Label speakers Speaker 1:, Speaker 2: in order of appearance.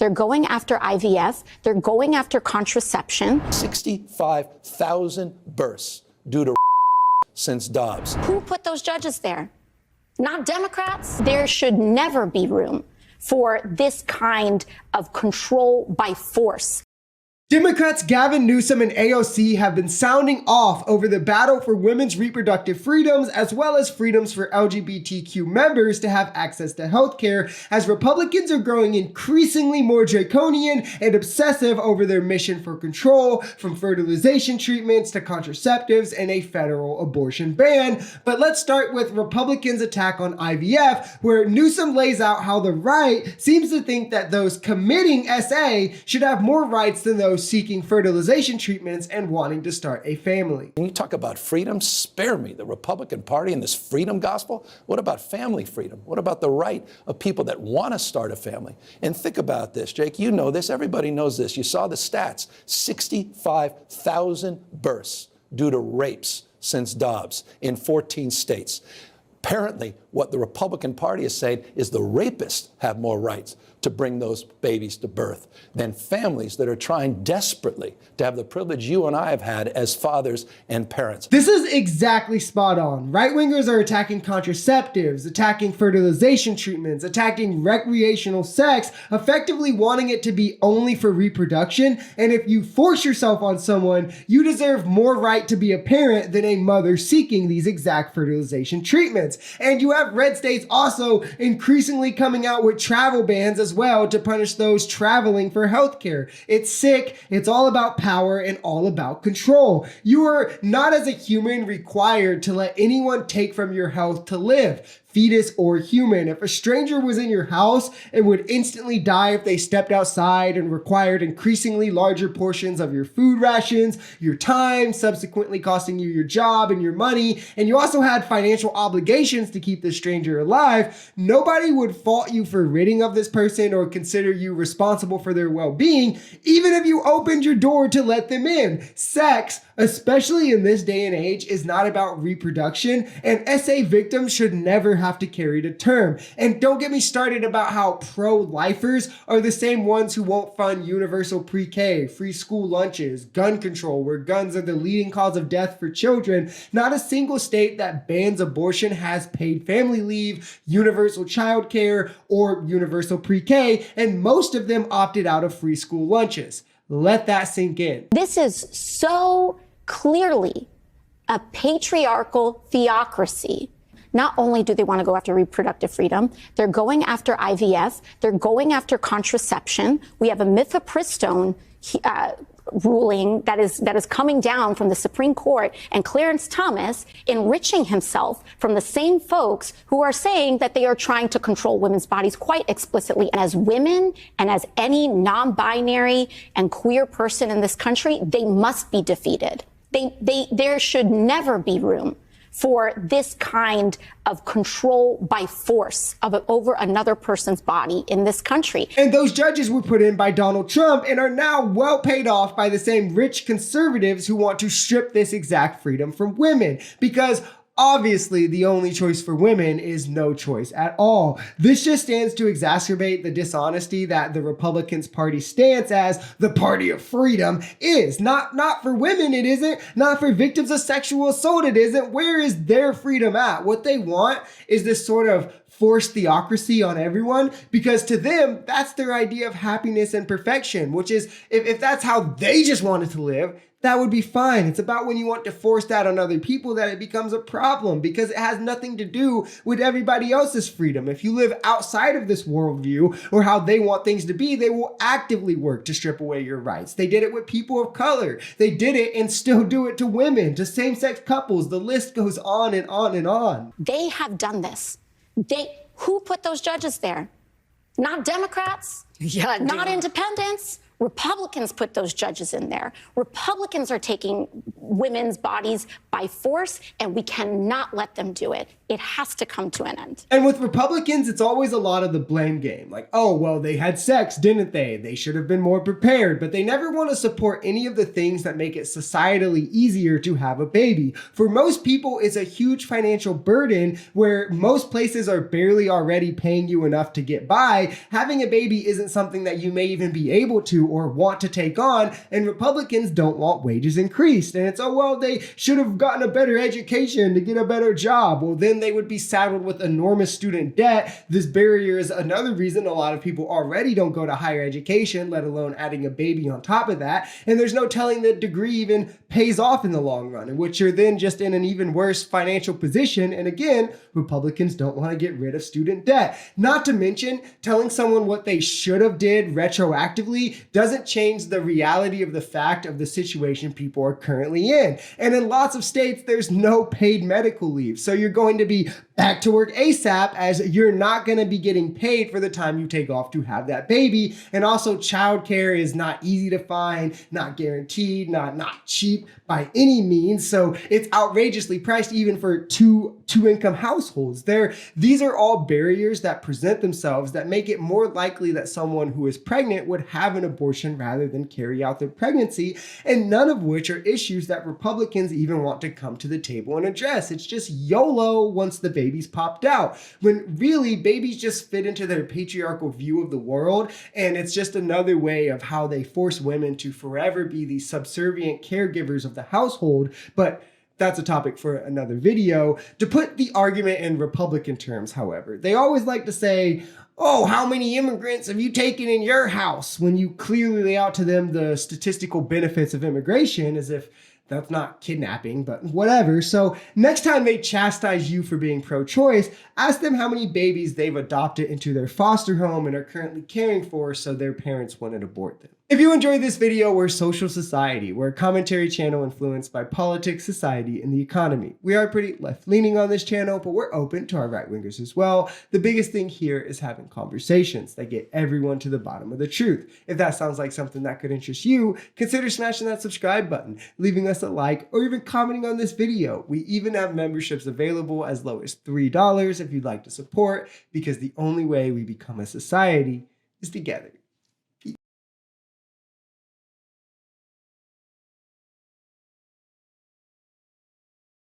Speaker 1: They're going after IVF. They're going after contraception.
Speaker 2: 65,000 births due to since Dobbs.
Speaker 1: Who put those judges there? Not Democrats. There should never be room for this kind of control by force.
Speaker 3: Democrats Gavin, Newsom, and AOC have been sounding off over the battle for women's reproductive freedoms as well as freedoms for LGBTQ members to have access to healthcare, as Republicans are growing increasingly more draconian and obsessive over their mission for control, from fertilization treatments to contraceptives and a federal abortion ban. But let's start with Republicans' attack on IVF, where Newsom lays out how the right seems to think that those committing SA should have more rights than those seeking fertilization treatments and wanting to start a family.
Speaker 2: When you talk about freedom, spare me the Republican Party and this freedom gospel. What about family freedom? What about the right of people that want to start a family? And think about this, Jake, you know this, everybody knows this. You saw the stats, 65,000 births due to rapes since Dobbs in 14 states. Apparently, what the Republican Party is saying is the rapists have more rights to bring those babies to birth than families that are trying desperately to have the privilege you and I have had as fathers and parents.
Speaker 3: This is exactly spot on. Right-wingers are attacking contraceptives, attacking fertilization treatments, attacking recreational sex, effectively wanting it to be only for reproduction. And if you force yourself on someone, you deserve more right to be a parent than a mother seeking these exact fertilization treatments. And you have red states also increasingly coming out with travel bans as well to punish those traveling for healthcare. It's sick. It's all about power and all about control. You are not, as a human, required to let anyone take from your health to live, fetus or human. If a stranger was in your house and would instantly die if they stepped outside and required increasingly larger portions of your food rations, your time, subsequently costing you your job and your money, and you also had financial obligations to keep the stranger alive, nobody would fault you for ridding of this person or consider you responsible for their well-being, even if you opened your door to let them in. Sex, especially in this day and age, is not about reproduction, and SA victims should never have to carry to term. And don't get me started about how pro-lifers are the same ones who won't fund universal pre-K, free school lunches, gun control, where guns are the leading cause of death for children. Not a single state that bans abortion has paid family leave, universal child care, or universal pre-K, and most of them opted out of free school lunches. Let that sink in.
Speaker 1: This is so clearly a patriarchal theocracy. Not only do they want to go after reproductive freedom, they're going after IVF, they're going after contraception. We have a mifepristone ruling that is coming down from the Supreme Court, and Clarence Thomas enriching himself from the same folks who are saying that they are trying to control women's bodies quite explicitly. And as women and as any non-binary and queer person in this country, they must be defeated. There should never be room for this kind of control by force over another person's body in this country.
Speaker 3: And those judges were put in by Donald Trump and are now well paid off by the same rich conservatives who want to strip this exact freedom from women, because obviously, the only choice for women is no choice at all. This just stands to exacerbate the dishonesty that the Republicans' party stance as the party of freedom is. Not for women, it isn't. Not for victims of sexual assault, it isn't. Where is their freedom at? What they want is this sort of forced theocracy on everyone, because to them, that's their idea of happiness and perfection, which is, if that's how they just wanted to live, that would be fine. It's about when you want to force that on other people that it becomes a problem, because it has nothing to do with everybody else's freedom. If you live outside of this worldview or how they want things to be, they will actively work to strip away your rights. They did it with people of color. They did it and still do it to women, to same-sex couples. The list goes on and on and on.
Speaker 1: They have done this. Who put those judges there? Not Democrats, not independents. Republicans put those judges in there. Republicans are taking women's bodies by force, and we cannot let them do it. It has to come to an end.
Speaker 3: And with Republicans, it's always a lot of the blame game. Like, oh, well, they had sex, didn't they? They should have been more prepared. But they never want to support any of the things that make it societally easier to have a baby. For most people, it's a huge financial burden where most places are barely already paying you enough to get by. Having a baby isn't something that you may even be able to or want to take on. And Republicans don't want wages increased. And it's, oh, well, they should have gotten a better education to get a better job. Well, then they would be saddled with enormous student debt. This barrier is another reason a lot of people already don't go to higher education, let alone adding a baby on top of that. And there's no telling the degree even pays off in the long run, in which you're then just in an even worse financial position. And again, Republicans don't want to get rid of student debt. Not to mention, telling someone what they should have did retroactively doesn't change the reality of the fact of the situation people are currently in. And in lots of states, there's no paid medical leave. So you're going to be back to work ASAP, as you're not going to be getting paid for the time you take off to have that baby. And also, childcare is not easy to find, not guaranteed, not cheap by any means. So it's outrageously priced even for two-income households. These are all barriers that present themselves that make it more likely that someone who is pregnant would have an abortion rather than carry out their pregnancy, and none of which are issues that Republicans even want to come to the table and address. It's just YOLO once the baby's popped out, when really babies just fit into their patriarchal view of the world, and it's just another way of how they force women to forever be these subservient caregivers of the household. But that's a topic for another video. To put the argument in Republican terms, however, they always like to say, oh, how many immigrants have you taken in your house? When you clearly lay out to them the statistical benefits of immigration, as if that's not kidnapping, but whatever. So next time they chastise you for being pro-choice, ask them how many babies they've adopted into their foster home and are currently caring for so their parents wouldn't abort them. If you enjoyed this video, we're Social Society. We're a commentary channel influenced by politics, society, and the economy. We are pretty left-leaning on this channel, but we're open to our right-wingers as well. The biggest thing here is having conversations that get everyone to the bottom of the truth. If that sounds like something that could interest you, consider smashing that subscribe button, leaving us a like, or even commenting on this video. We even have memberships available as low as $3 if you'd like to support, because the only way we become a society is together.